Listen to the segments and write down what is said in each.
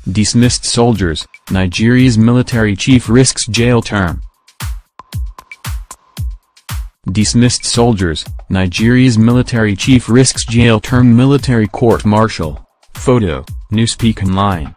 Dismissed soldiers, Nigeria's military chief risks jail term. Dismissed soldiers, Nigeria's military chief risks jail term. Military court-martial. Photo, Newspeak Online.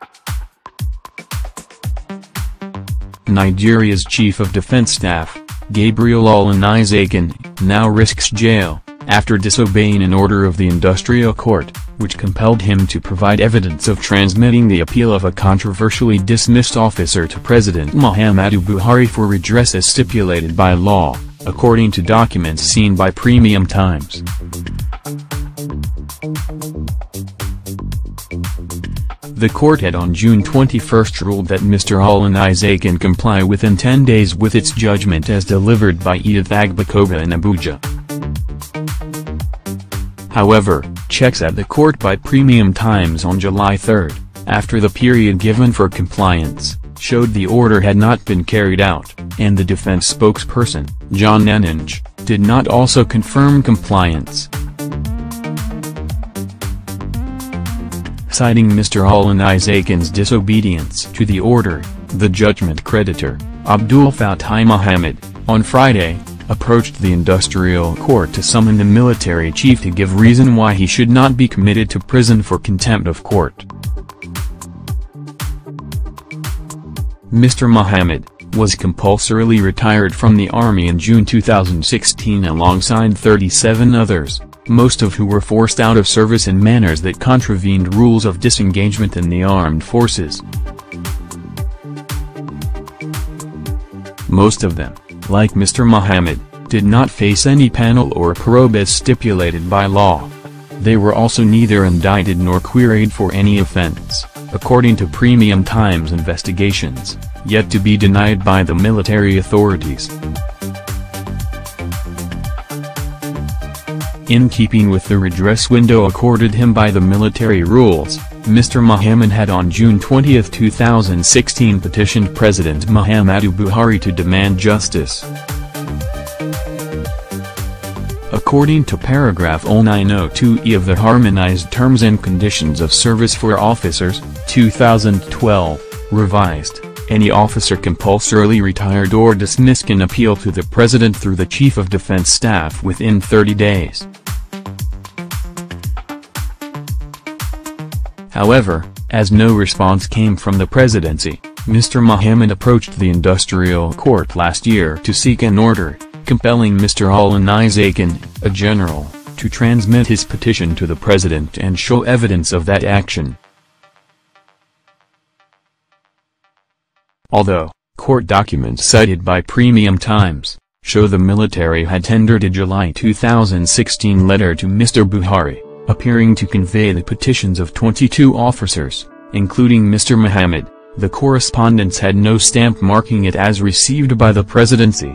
Nigeria's Chief of Defense Staff, Gabriel Olonisakin, now risks jail, after disobeying an order of the Industrial Court, which compelled him to provide evidence of transmitting the appeal of a controversially dismissed officer to President Muhammadu Buhari for redress as stipulated by law, according to documents seen by Premium Times. The court had on June 21 ruled that Mr. Olonisakin comply within 10 days with its judgment as delivered by Edith Agbakoba in Abuja. However, checks at the court by Premium Times on July 3, after the period given for compliance, showed the order had not been carried out, and the defense spokesperson, John Nenenge, did not also confirm compliance. Citing Mr. Olonisakin's disobedience to the order, the judgment creditor, Abdul Fatai Mohammed, on Friday, approached the Industrial Court to summon the military chief to give reason why he should not be committed to prison for contempt of court. Mr. Mohammed was compulsorily retired from the army in June 2016 alongside 37 others, most of who were forced out of service in manners that contravened rules of disengagement in the armed forces. Most of them, like Mr. Mohammed, did not face any panel or probe as stipulated by law. They were also neither indicted nor queried for any offense, according to Premium Times investigations, yet to be denied by the military authorities. In keeping with the redress window accorded him by the military rules, Mr. Mohammed had on June 20, 2016 petitioned President Muhammadu Buhari to demand justice. According to paragraph 0902E of the Harmonized Terms and Conditions of Service for Officers, 2012, revised, any officer compulsorily retired or dismissed can appeal to the President through the Chief of Defense Staff within 30 days. However, as no response came from the presidency, Mr. Mohammed approached the Industrial Court last year to seek an order, compelling Mr. Olonisakin, a general, to transmit his petition to the President and show evidence of that action. Although, court documents cited by Premium Times show the military had tendered a July 2016 letter to Mr. Buhari, appearing to convey the petitions of 22 officers, including Mr. Mohammed, the correspondence had no stamp marking it as received by the presidency.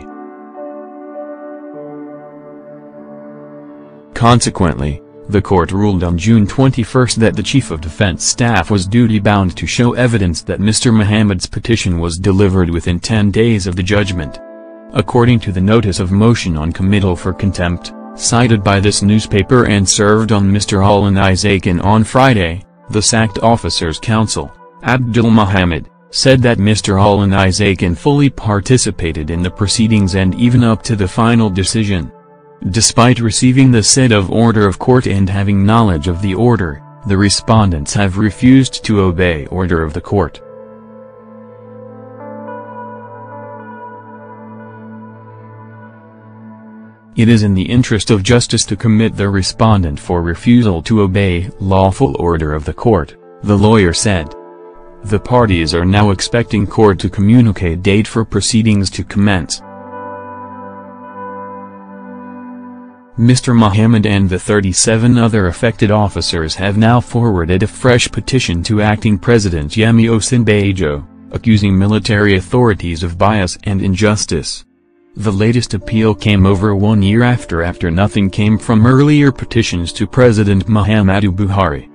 Consequently, the court ruled on June 21 that the Chief of Defense Staff was duty-bound to show evidence that Mr. Mohammed's petition was delivered within 10 days of the judgment. According to the notice of motion on committal for contempt, cited by this newspaper and served on Mr. Olonisakin on Friday, the sacked officers' counsel, Abdul Mohammed, said that Mr. Olonisakin fully participated in the proceedings and even up to the final decision. Despite receiving the said of order of court and having knowledge of the order, the respondents have refused to obey order of the court. It is in the interest of justice to commit the respondent for refusal to obey lawful order of the court, the lawyer said. The parties are now expecting court to communicate date for proceedings to commence. Mr. Mohammed and the 37 other affected officers have now forwarded a fresh petition to acting President Yemi Osinbajo, accusing military authorities of bias and injustice. The latest appeal came over 1 year after nothing came from earlier petitions to President Muhammadu Buhari.